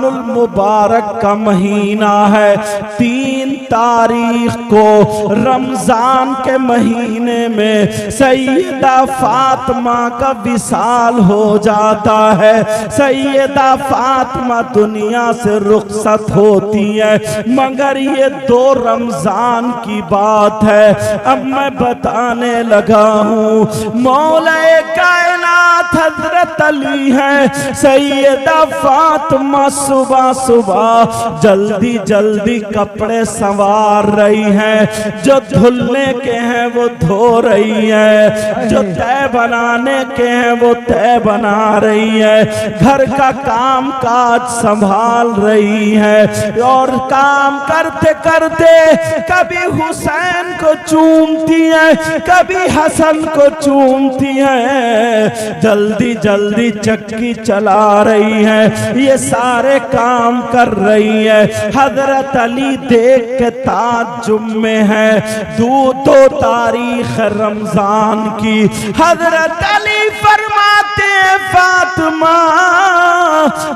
रमजानुल मुबारक का महीना है। 3 तारीख को रमजान के महीने में सैयदा फातिमा का विसाल हो जाता है। सैयदा फातिमा दुनिया से रुखसत होती है। मगर ये 2 रमजान की बात है। अब मैं बताने लगा हूँ। मौलाए कायनात हजरत अली है। सैयदा फातिमा सुबह सुबह जल्दी जल्दी कपड़े संवार रही हैं। जो धुलने के हैं वो धो रही है, जो तय बनाने के हैं वो तय बना रही है, घर का काम काज संभाल रही है। और काम करते करते कभी हुसैन को चूमती है, कभी हसन को चूमती है। जल्दी जल्दी चक्की चला रही है, ये सारे काम कर रही है। हजरत अली देख के ताज्जुब में है। 2 तारीख रमजान की हजरत अली फरमाते हैं, फातिमा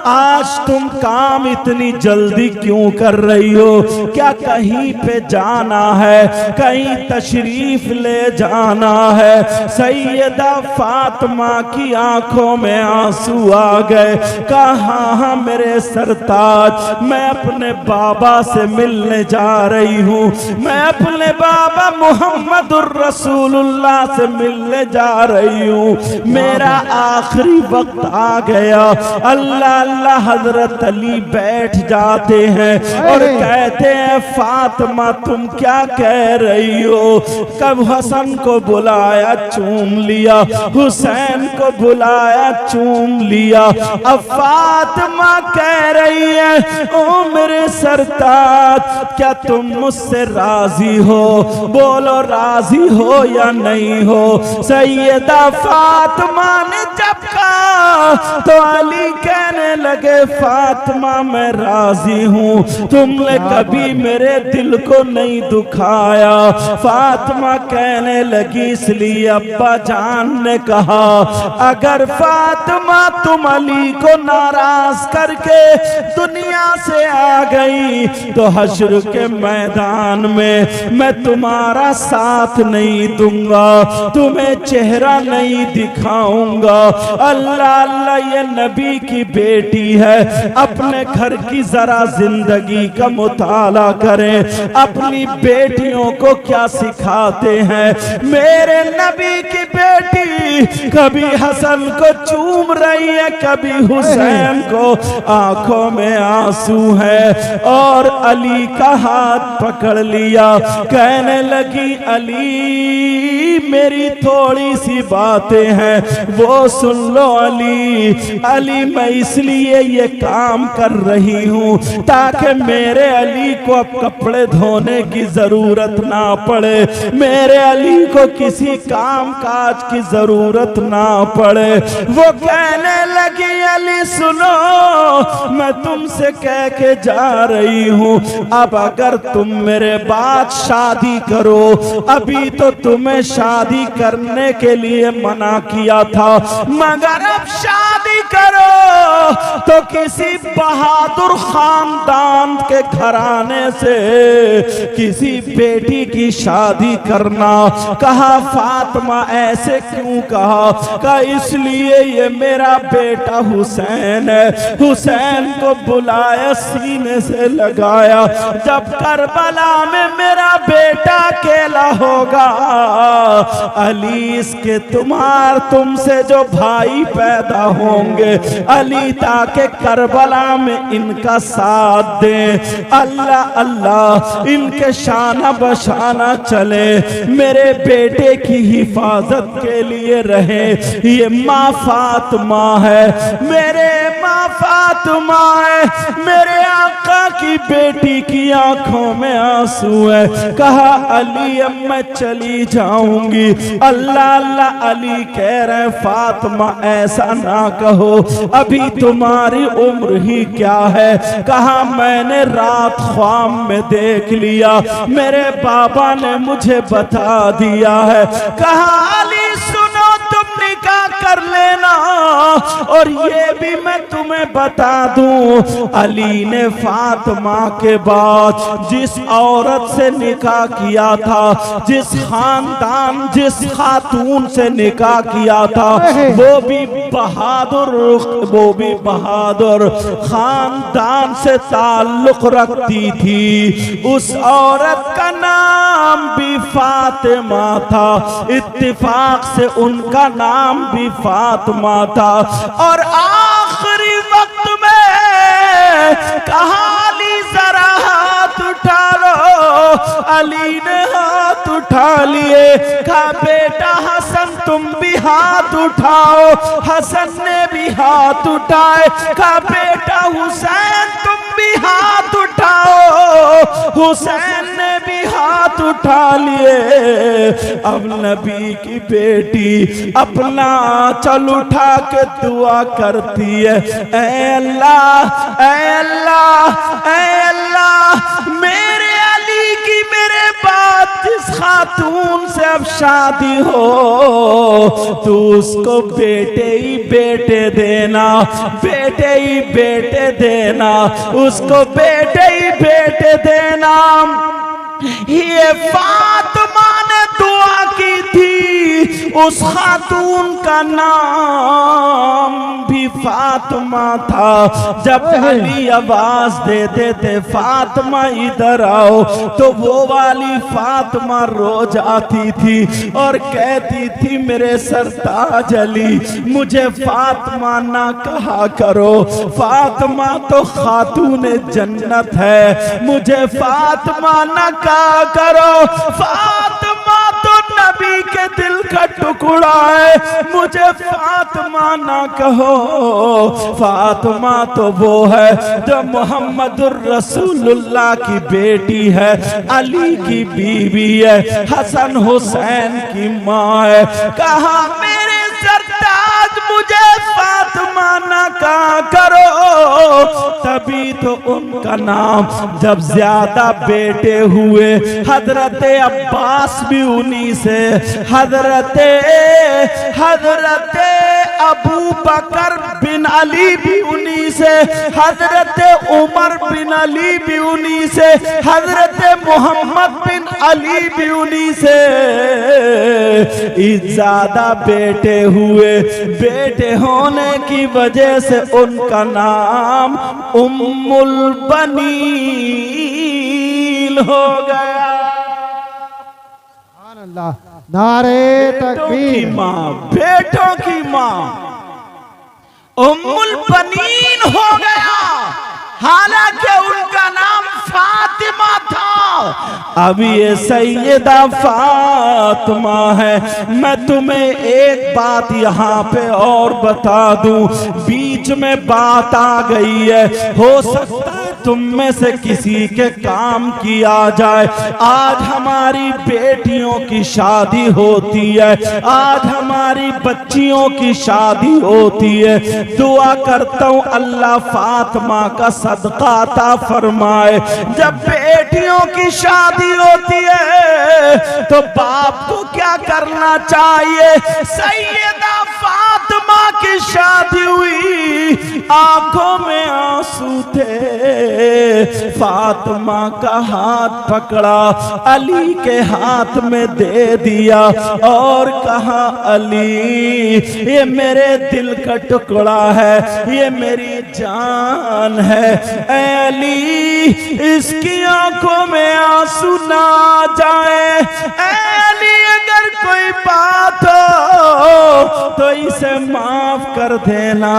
आज तुम काम इतनी जल्दी क्यों कर रही हो? क्या कहीं पे जाना है, कहीं तशरीफ ले जाना है? सैयदा फातिमा की आंखों में आंसू आ गए। कहा मेरे सरताज, मैं अपने बाबा से मिलने जा रही हूँ, मैं अपने बाबा मुहम्मदुर रसूलुल्लाह से मिलने जा रही हूँ। मेरा आखिरी वक्त आ गया। अल्लाह अल्लाह हजरत अली बैठ जाते हैं और कहते हैं, फातिमा तुम क्या कह रही हो? कब हसन को बुलाया चूम लिया, हुसैन को बुलाया चूम लिया। अब फातिमा कह रही है, ओ मेरे सरताज क्या तुम मुझसे राजी हो? बोलो राजी हो या नहीं हो? सैयदा फातिमा ने जब कहा तो अली कहने लगे, फातिमा मैं राजी हूँ, तुमने कभी मेरे दिल को नहीं दुखाया। फातिमा कहने लगी, इसलिए अब्बा जान ने कहा अगर फातिमा तुम अली को नाराज करके दुनिया से आ गई तो हश्र के मैदान में मैं तुम्हारा साथ नहीं दूंगा, तुम्हें चेहरा नहीं दिखाऊंगा। अल्लाह अल्लाह ये नबी की बेटी है। अपने घर की जरा जिंदगी का मुताला करें, अपनी बेटियों को क्या सिखाते हैं। मेरे नबी की बेटी कभी हसन को चूम रही है, कभी हुसैन को, आंखों में आंसू है। और अली का हाथ पकड़ लिया, कहने लगी अली मेरी थोड़ी सी बातें हैं वो सुन लो। अली अली मैं इसलिए ये काम कर रही हूँ ताकि मेरे अली को अब कपड़े धोने की जरूरत ना पड़े, मेरे अली को किसी काम काज की जरूरत ना पड़े। वो कहने लगी अली सुनो, मैं तुमसे कह के जा रही हूँ, अब अगर तुम मेरे बाद शादी करो, अभी तो तुम्हें शादी करने के लिए मना किया था, मगर अब शादी करो तो किसी बहादुर खानदान के घराने से किसी बेटी की शादी करना। कहा फातिमा ऐसे क्यों कहा? कहा इसलिए ये मेरा बेटा हुसैन है। हुसैन को बुलाया, सीने से लगाया, जब करबला में मेरा बेटा अकेला होगा अली इसके तुमसे जो भाई पैदा होंगे अली ताकि करबला में इनका साथ दे। अल्लाह अल्लाह इनके शाना बशाना चले, मेरे बेटे की हिफाजत के लिए रहे। ये माँ फातिमा है, मेरे माँ फातिमा है, मेरे आका की बेटी की आंखों में आंसू है। कहा अली अब मैं चली जाऊंगी। अल्लाह अल्लाह अली कह रहे फातिमा ऐसा ना कहो, अभी तुम्हारी उम्र ही क्या है। कहा मैंने रात ख्वाब में देख लिया, मेरे बाबा ने मुझे बता दिया है। कहा अली सुनो, तुम निकाह कर लेना। और ये भी मैं तुम्हें बता दूं, अली ने फातिमा के बाद जिस औरत से निकाह किया था, जिस खानदान जिस खातून से निकाह किया था, वो भी बहादुर खानदान से ताल्लुक रखती थी। उस औरत का नाम भी फातिमा था, इत्तिफाक से उनका नाम भी फातिमा था। और आखिरी वक्त में कहा, अली जरा हाथ उठा लो। अली ने हाथ उठा लिए। कहा, बेटा हसन तुम भी हाथ उठाओ। हसन ने भी हाथ उठाए। कहा, बेटा हुसैन तुम भी हाथ उठाओ। हुसैन ने भी हाथ उठा लिए। अब नबी की बेटी अपना चल उठा के दुआ करती है, ऐ अल्लाह, ऐ अल्लाह, ऐ अल्लाह, मेरे अली की मेरे बाद जिस खातून से अब शादी हो, तू उसको बेटे ही बेटे देना, बेटे ही बेटे देना, उसको बेटे ही बेटे देना। ये फातिमा ने दुआ की थी। उस खातून का नाम भी फातिमा था। जब अली आवाज देते थे, फातिमा इधर आओ, तो वो वाली फातिमा रोज आती थी और कहती थी, मेरे सरताज अली, मुझे फातिमा ना कहा करो, फातिमा तो खातून जन्नत है, मुझे फातिमा ना कहा करो, फातिमा तो नबी के दिल का टुकड़ा है, मुझे फातिमा ना कहो। फातिमा तो वो है जो मोहम्मदुर रसूलुल्लाह की बेटी है, अली की बीवी है, हसन हुसैन की माँ है। कहा, मेरे सरताज मुझे फातिमा ना कहा करो। तभी तो उनका नाम जब ज्यादा बेटे हुए, हजरत अब्बास भी उन्हीं से, हजरत अबू बकर बिन अली भी उन्हीं से, हजरत उमर बिन अली भी उन्हीं से, हजरत मोहम्मद बिन अली भी उन्हीं से। ज्यादा बेटे हुए, बेटे होने की वजह से उनका नाम उम्मुल बनीन हो गया। अल्लाह, नारे तकबीर। बेटों की माँ उम्मुल बनीन हो गया, हालांकि उनका नाम फातिमा था। अब ये सैयदा फातिमा है। मैं तुम्हें एक बात यहाँ पे और बता दूं, बीच में बात आ गई है, हो सकता है तुम में से किसी के काम की आ जाए। आज हमारी बेटियों की शादी होती है, आज हमारी बच्चियों की शादी होती है। दुआ करता हूँ अल्लाह फातिमा का सदका अता फरमाए। जब बेटियों की शादी होती है तो बाप को क्या करना चाहिए? सैयदा फातिमा की शादी हुई, आंखों में आंसू थे। फातिमा का हाथ पकड़ा, अली के हाथ में दे दिया और कहा, अली ये मेरे दिल का टुकड़ा है, ये मेरी जान है। ऐ अली इसकी आंखों में आंसू ना जाए। ऐ अली अगर कोई बात हो तो इसे माफ कर देना,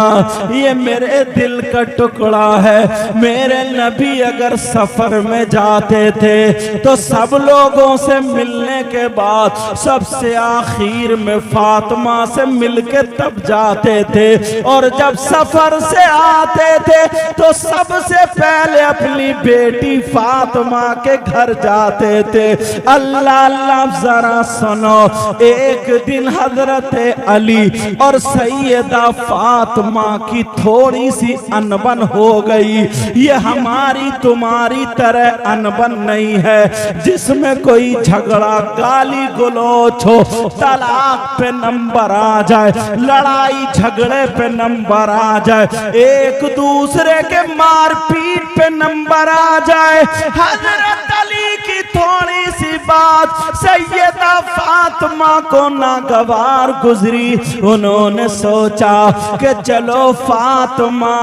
ये मेरे दिल का टुकड़ा है। मेरे नबी अगर सफर में जाते थे तो सब लोगों से मिलने के बाद सबसे आखिर में फातिमा से मिलके तब जाते थे, और जब सफर से आते थे तो सबसे पहले अपनी बेटी फातिमा के घर जाते थे। अल्लाह अल्लाह जरा सुनो, एक दिन हजरत अली और सैयदा फातिमा की थोड़ी सी अनबन हो गई। ये हमारी तुम्हारी तरह अनबन नहीं है जिसमें कोई झगड़ा गाली गलौच हो, तलाक पे नंबर आ जाए, लड़ाई झगड़े पे नंबर आ जाए, एक दूसरे के मारपीट पे नंबर आ जाए। हजरत अली की थोड़ी सी बात सैयदा फातिमा को नागवार गुजरी। उन्होंने सोचा कि चलो फातिमा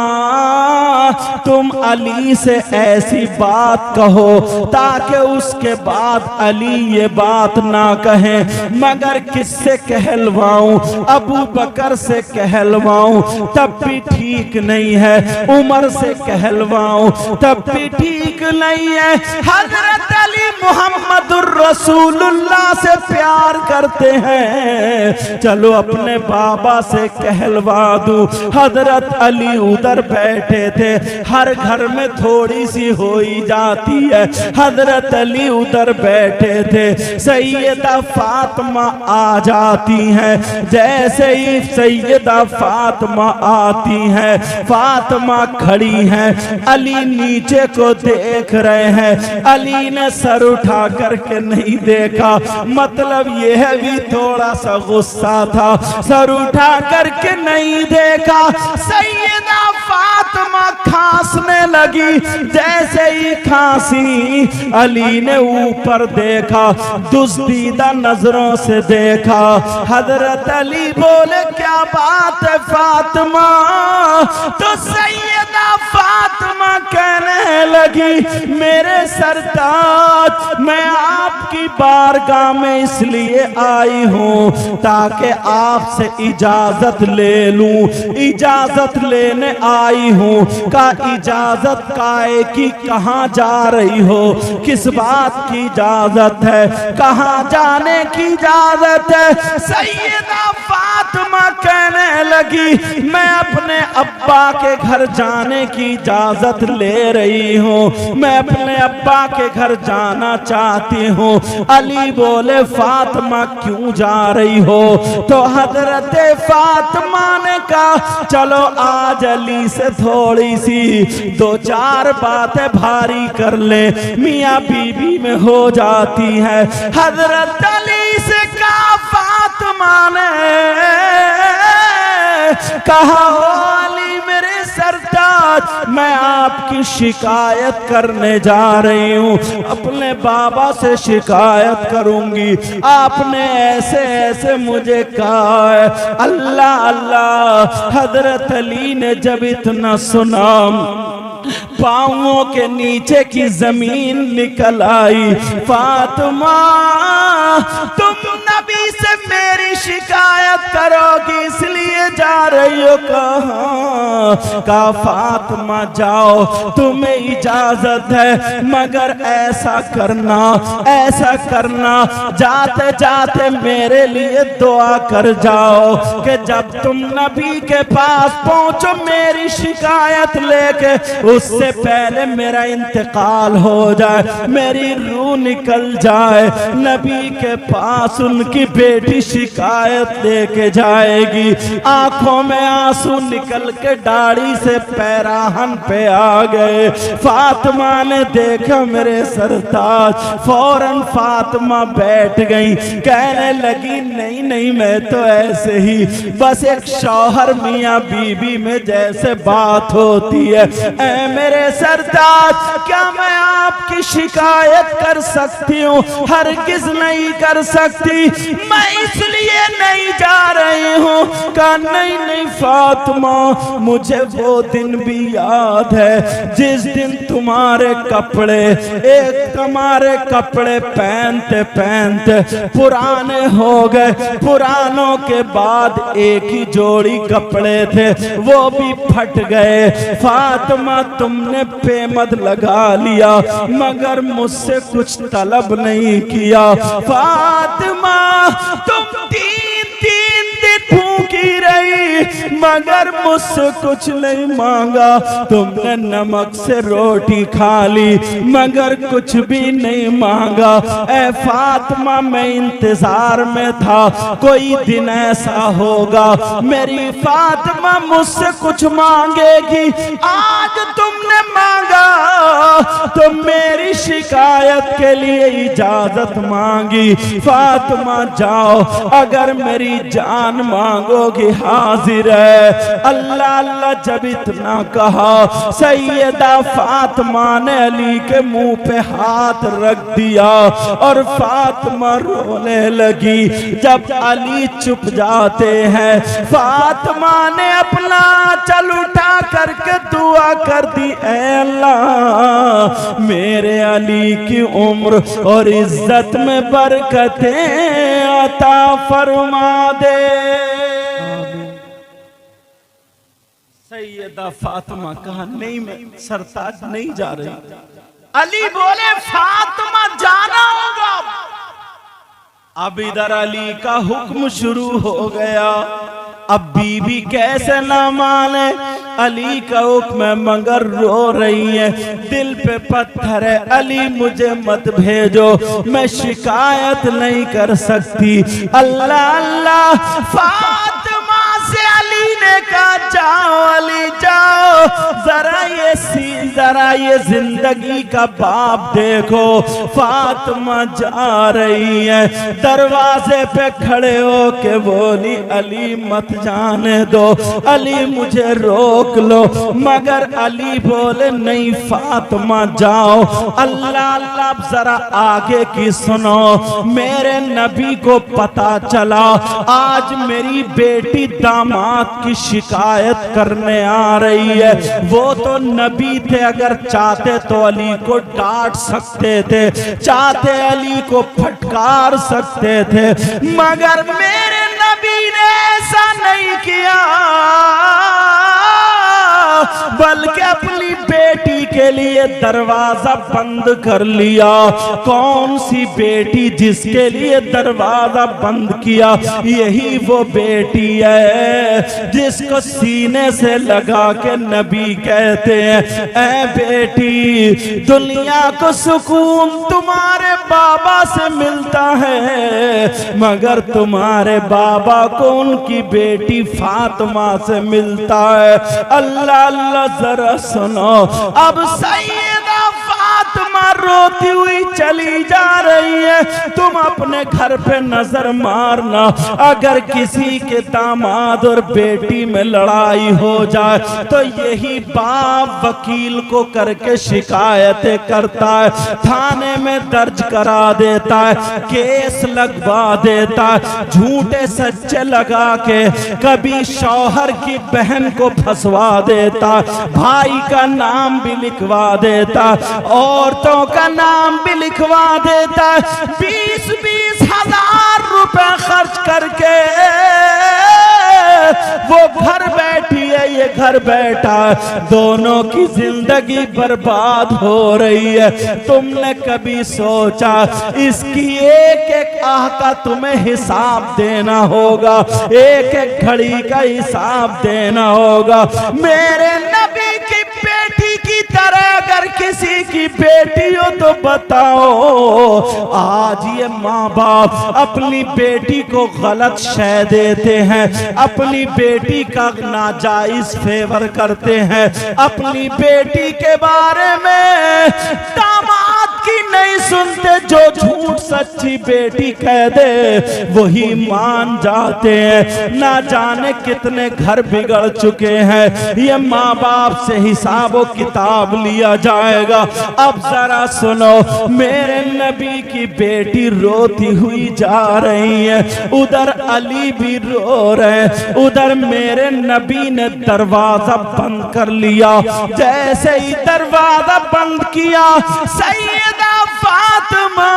तुम अली से ऐसी बात कहो ताकि उसके बाद अली ये बात ना कहें। मगर किससे कहलवाऊं? अबू बकर से कहलवाऊं तब भी ठीक नहीं है, उमर से कहलवाऊं तब भी ठीक नहीं है। हजरत अली मुहम्मदुर रसूलुल्लाह से प्यार करते हैं, चलो अपने बाबा से कहलवा दूं। हजरत अली उधर बैठे थे, हर घर में थोड़ी सी हो ही जाती है। हजरत अली उधर बैठे थे, सैयदा फातिमा आ जाती हैं। जैसे ही सैयदा फातिमा आती हैं, फातिमा खड़ी हैं, अली नीचे को देख रहे हैं। अली ने सर उठा करके नहीं देखा, मतलब यह भी थोड़ा सा गुस्सा था, सर उठा करके नहीं देखा। सैयदा फातिमा खांसने लगी, जैसे ही खांसी अली ने ऊपर देखा, दुस्तीदा नजरों से देखा। हजरत अली बोले क्या बात है फातिमा? तो सैयदा फातिमा कहने लगी मेरे सरताज मैं आपकी बारगाह में इसलिए आई हूँ ताकि आपसे इजाजत ले लूं। इजाजत लेने आई हूँ। का इजाजत काहे की? कहाँ जा रही हो? किस बात की इजाजत है? कहाँ जाने की इजाजत है? सैयदा फातिमा कहने लगी मैं अपने अब्बा के घर जाने की इजाजत ले रही हूँ, मैं अपने अब्बा के घर जाना चाहती हूँ। अली बोले फातिमा क्यों जा रही हो? तो हजरत फातिमा ने कहा चलो आज अली से थोड़ी सी दो चार बातें भारी कर ले, मियाँ बीबी में हो जाती है। हजरत अली से कहा फातिमा ने कहा हो अली मेरे सरताज मैं आपकी शिकायत करने जा रही हूँ, अपने बाबा से शिकायत करूंगी। आपने ऐसे ऐसे मुझे कहा है। अल्लाह अल्लाह। हजरत अली ने जब इतना सुना पांवों के नीचे की जमीन निकल आई। फातिमा तुम नबी से मेरी शिकायत करोगी इसलिए जा रही हो? कहा फातिमा जाओ तुम्हें इजाजत है, मगर ऐसा करना जाते जाते मेरे लिए दुआ कर जाओ कि जब तुम नबी के पास पहुंचो मेरी शिकायत लेके उससे पहले मेरा इंतकाल हो जाए, मेरी रूह निकल जाए। नबी के पास उनकी बेटी शिकायत लेके जाएगी। आंखों में आंसू निकल के दाढ़ी से पैराहन पे आ गए। फातिमा ने देखा मेरे सरताज, फौरन फातिमा बैठ गई, कहने लगी नहीं नहीं मैं तो ऐसे ही बस एक शौहर मियाँ बीबी में जैसे बात होती है। ऐ मेरे सरताज क्या मैं आपकी शिकायत कर सकती हूँ? हरगिज नहीं कर सकती, मैं इसलिए नहीं जा रही हूँ। कहा नहीं नहीं फातिमा मुझे वो दिन भी याद है जिस दिन तुम्हारे कपड़े पहनते पहनते पुराने हो गए। पुरानों के बाद एक ही जोड़ी कपड़े थे वो भी फट गए। फातिमा तुमने पेमद लगा लिया मगर मुझसे कुछ तलब नहीं किया। फातिमा तुम तीन दिन भूखी रही मगर मुझसे कुछ नहीं मांगा। तुमने नमक से रोटी खा ली मगर कुछ भी नहीं मांगा। ए फातिमा मैं इंतजार में था कोई दिन ऐसा होगा मेरी फातिमा मुझसे कुछ मांगेगी। आज तुमने मांगा तो मेरी शिकायत के लिए इजाजत मांगी। फातिमा जाओ, अगर मेरी जान मांगोगी हाजिर है। अल्लाह अल्लाह जब इतना कहा सैयदा फातिमा ने अली के मुंह पे हाथ रख दिया और फातिमा रोने लगी। जब अली चुप जाते हैं फातिमा ने अपना चल उठा करके दुआ कर दी, ऐ अल्लाह मेरे अली की उम्र और इज्जत में बरकतें अता फरमा दे। सैयदा फातिमा कहा नहीं मैं सरताज नहीं जा रही। अली बोले फातिमा जाना होगा। अब इधर अली का हुक्म शुरू हो गया। अब बीबी कैसे ना माने अली का हुक्म है मगर रो रही है, दिल पे पत्थर है। अली मुझे मत भेजो, मैं शिकायत नहीं कर सकती। अल्लाह अल्लाह फातिमा से अली ने कहा जाओ अली जाओ, जरा ये जिंदगी का बाप देखो। फातिमा जा रही है, दरवाजे पे खड़े हो के बोली अली मत जाने दो, अली मुझे रोक लो। मगर अली बोले नहीं फातिमा जाओ। अल्लाह अल्लाह जरा आगे की सुनो। मेरे नबी को पता चला आज मेरी बेटी दामाद की शिकायत करने आ रही है। वो तो नबी थे, अगर चाहते तो अली को डांट सकते थे, चाहते अली को फटकार सकते थे, मगर मेरे नबी ने ऐसा नहीं किया बल्कि अपनी बेटी के लिए दरवाजा बंद कर लिया। कौन सी बेटी जिसके लिए दरवाजा बंद किया? यही वो बेटी है जिसको सीने से लगा के नबी कहते हैं ऐ बेटी दुनिया को सुकून तुम्हारे बाबा से मिलता है मगर तुम्हारे बाबा को उनकी बेटी फातिमा से मिलता है। अल्लाह अल्लाह जरा सुनो। अब सैयदा फातिमा रोती हुई चली जा रही है। तुम अपने घर पे नजर मारना, अगर किसी के दामाद और बेटी में लड़ाई हो जाए तो यही बाप वकील को करके शिकायतें करता है, थाने में दर्ज करा देता है, केस लगवा देता है, झूठे सच्चे लगा के कभी शौहर की बहन को फंसवा देता, भाई का नाम भी लिखवा देता, औरतों का नाम भी लिखवा देता। 20-20 हजार रुपए खर्च करके वो घर बैठी है, ये घर बैठा, दोनों की जिंदगी बर्बाद हो रही है। तुमने कभी सोचा इसकी एक एक आह का तुम्हें हिसाब देना होगा, एक एक घड़ी का हिसाब देना होगा। मेरे नबी की बेटी की तरह अगर किसी की बेटी हो तो बताओ। आज ये माँ बाप अपनी बेटी को गलत शय देते हैं, अपनी बेटी का नाजायज फेवर करते हैं, अपनी बेटी के बारे में दामाद की नहीं सुनते, जो झूठ सच्ची बेटी कह दे वही मान जाते हैं। ना जाने कितने घर बिगड़ चुके हैं। ये माँ बाप से हिसाब व किताब लिया जाएगा। अब जरा सुनो, मेरे नबी की बेटी रोती हुई जा रही है, उधर अली भी रो रहे, उधर मेरे नबी ने दरवाजा बंद कर लिया। जैसे ही दरवाजा बंद किया फातिमा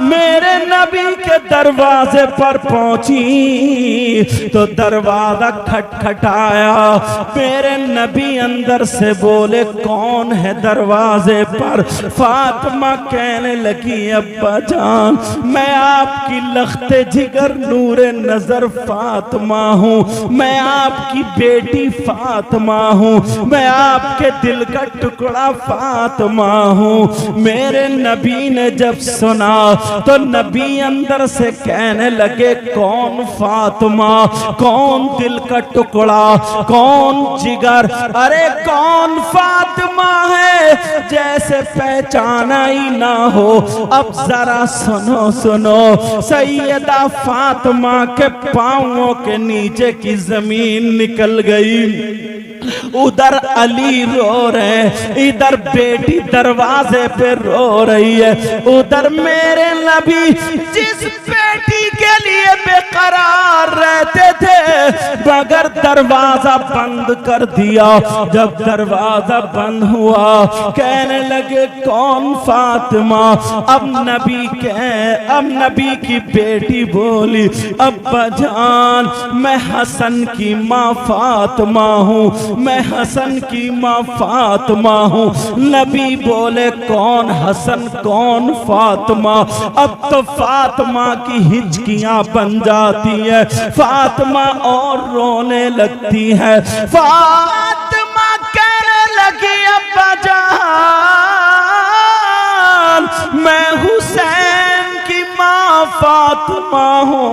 मेरे नबी नबी के दरवाजे पर पहुंची तो दरवाजा खटखटाया। मेरे नबी अंदर से बोले कौन है दरवाजे पर? फातिमा कहने लगी अब्बा जान मैं आपकी लख्ते जिगर नूरे नजर फातिमा हूँ, मैं आपकी बेटी फातिमा हूँ, मैं आपके दिल का टुकड़ा फातिमा हूँ। मेरे नबी ने जब सुना तो नबी अंदर से कहने लगे कौन फातिमा, कौन दिल का टुकड़ा, कौन जिगर, अरे कौन फातिमा है जैसे पहचाना ही ना हो। अब जरा सुनो सुनो, सैयदा फातिमा के पांवों के नीचे की जमीन निकल गई। उधर अली रो रहे, इधर बेटी दरवाजे पे रो रही है। उधर मेरे नबी जिस बेटी के लिए बेकरार रहते थे मगर दरवाजा बंद कर दिया। जब दरवाजा बंद हुआ कहने लगे कौन फातिमा? अब नबी की बेटी बोली अब्बा जान मैं हसन की माँ फातिमा हूँ, मैं हसन की माँ फातिमा हूँ। नबी बोले कौन हसन कौन फातिमा? अब तो फातिमा की हिचकियां बन जाती है, फातिमा और रोने लगती है। फातिमा कहने लगी अब्बा जान मैं हुसैन की माँ फातिमा हूँ।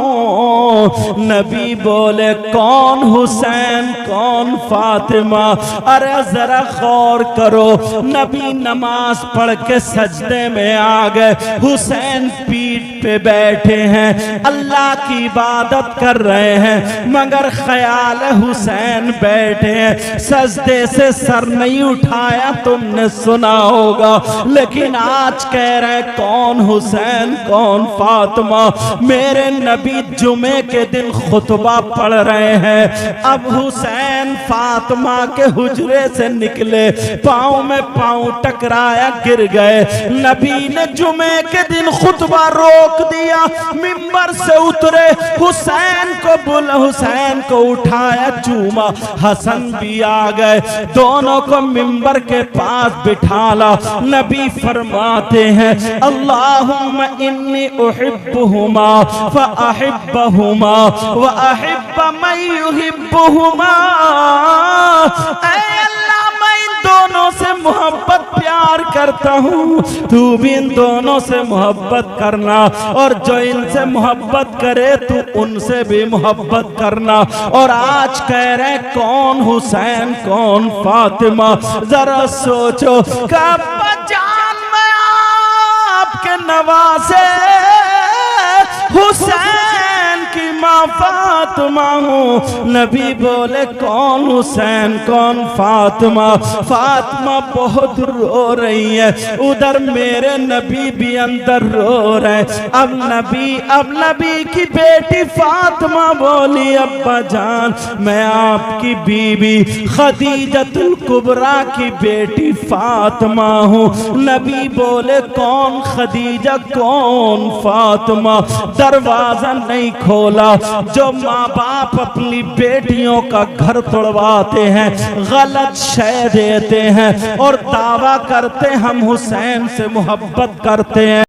नबी बोले कौन हुसैन कौन फातिमा? अरे जरा गौर करो, नबी नमाज पढ़ के सजदे में आ गए, हुसैन पीठ पे बैठे हैं, अल्लाह की इबादत कर रहे हैं, मगर ख्याल हुसैन बैठे हैं, सजदे से सर नहीं उठाया, तुमने सुना होगा। लेकिन आज कह रहे कौन हुसैन कौन फातिमा? मेरे नबी जुमे के दिन खुतबा पढ़ रहे हैं। अब हुसैन फातिमा के हुजरे से निकले, पाँव में पाँव टकराया, गिर गए। नबी ने जुमे के दिन खुतबा रोक दिया, मिंबर से उतरे, हुसैन को उठाया, चूमा। हसन भी आ गए, दोनों को मिंबर के पास बिठाला। नबी फरमाते हैं अल्लाहुम्मा इन्नी उहिब्बुहुमा फअहिब्बहुमा व अहिब्ब मन युहिब्बुहुमा। ऐ अल्लाह मैं इन दोनों से मोहब्बत प्यार करता हूँ, तू भी इन दोनों से मोहब्बत करना, और जो इनसे मोहब्बत करे तू उनसे भी मोहब्बत करना। और आज कह रहे कौन हुसैन कौन फातिमा? जरा सोचो कब जान मैं आपके नवासे हुसैन की माँ फातिमा हूँ। नबी बोले कौन हुसैन कौन फातिमा? फातिमा बहुत रो रही है, उधर मेरे नबी भी अंदर रो रहे। अब नबी की बेटी फातिमा बोली अब्बा जान मैं आपकी बीबी खदीजतुल कुबरा की बेटी फातिमा हूँ। नबी बोले कौन खदीजा कौन फातिमा? दरवाजा नहीं खोला। जो माँ बाप अपनी बेटियों का घर तोड़वाते हैं, गलत शय देते हैं और दावा करते हम हुसैन से मोहब्बत करते हैं,